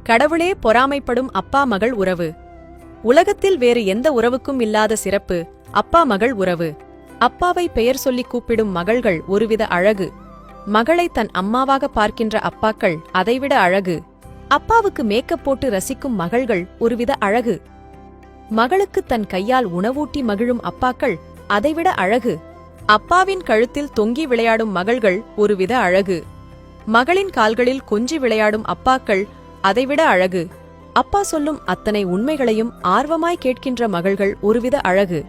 கடவுளே பொறாமைப்படும் அப்பா மகள் உறவு. உலகத்தில் வேறு எந்த உறவுக்கும் இல்லாத சிறப்பு அப்பா மகள் உறவு. அப்பாவை பெயர் சொல்லி கூப்பிடும் மகள்கள் ஒருவித அழகு. மகளை தன் அம்மாவாக பார்க்கின்ற அப்பாக்கள் அதைவிட அழகு. அப்பாவுக்கு மேக்கப் போட்டு ரசிக்கும் மகள்கள் ஒருவித அழகு. மகளுக்கு தன் கையால் உணவூட்டி மகிழும் அப்பாக்கள் அதைவிட அழகு. அப்பாவின் கழுத்தில் தொங்கி விளையாடும் மகள்கள் ஒருவித அழகு. மகளின் கால்களில் கொஞ்சி விளையாடும் அப்பாக்கள் அதைவிட அழகு. அப்பா சொல்லும் அத்தனை உண்மைகளையும் ஆர்வமாய் கேட்கின்ற மகள்கள் ஒருவித அழகு.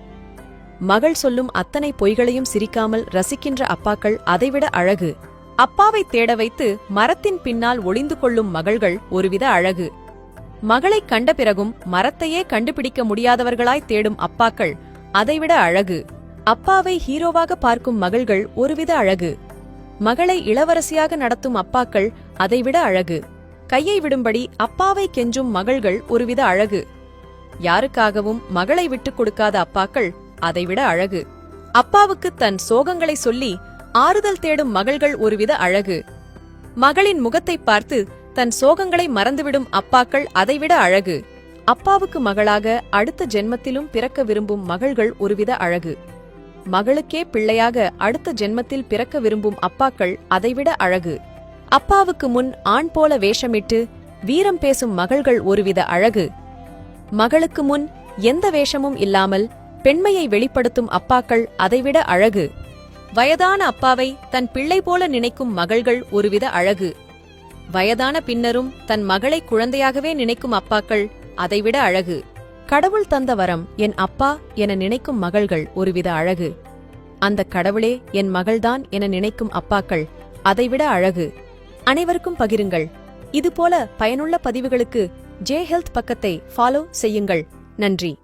மகள் சொல்லும் அத்தனை பொய்களையும் சிரிக்காமல் ரசிக்கின்ற அப்பாக்கள் அதைவிட அழகு. அப்பாவை தேட வைத்து மரத்தின் பின்னால் ஒளிந்து கொள்ளும் மகள்கள் ஒருவித அழகு. மகளைக் கண்ட பிறகும் மரத்தையே கண்டுபிடிக்க முடியாதவர்களாய் தேடும் அப்பாக்கள் அதைவிட அழகு. அப்பாவை ஹீரோவாக பார்க்கும் மகள்கள் ஒருவித அழகு. மகளை இளவரசியாக நடத்தும் அப்பாக்கள் அதைவிட அழகு. கையை விடும்படி அப்பாவை கெஞ்சும் மகள்கள் ஒருவித அழகு. யாருக்காகவும் மகளை விட்டுக் கொடுக்காத அப்பாக்கள் அதைவிட அழகு. அப்பாவுக்கு தன் சோகங்களை சொல்லி ஆறுதல் தேடும் மகள்கள் ஒருவித அழகு. மகளின் முகத்தை பார்த்து தன் சோகங்களை மறந்துவிடும் அப்பாக்கள் அதைவிட அழகு. அப்பாவுக்கு மகளாக அடுத்த ஜென்மத்திலும் பிறக்க விரும்பும் மகள்கள் ஒருவித அழகு. மகளுக்கே பிள்ளையாக அடுத்த ஜென்மத்தில் பிறக்க விரும்பும் அப்பாக்கள் அதைவிட அழகு. அப்பாவுக்கு முன் ஆண் போல வேஷமிட்டு வீரம் பேசும் மகள்கள் ஒருவித அழகு. மகளுக்கு முன் எந்த வேஷமும் இல்லாமல் பெண்மையை வெளிப்படுத்தும் அப்பாக்கள் அதைவிட அழகு. வயதான அப்பாவை தன் பிள்ளை போல நினைக்கும் மகள்கள் ஒருவித அழகு. வயதான பின்னரும் தன் மகளை குழந்தையாகவே நினைக்கும் அப்பாக்கள் அதைவிட அழகு. கடவுள் தந்த வரம் என் அப்பா என நினைக்கும் மகள்கள் ஒருவித அழகு. அந்த கடவுளே என் மகள்தான் என நினைக்கும் அப்பாக்கள் அதைவிட அழகு. அனைவருக்கும் பகிருங்கள். இதுபோல பயனுள்ள பதிவுகளுக்கு ஜே ஹெல்த் பக்கத்தை ஃபாலோ செய்யுங்கள். நன்றி.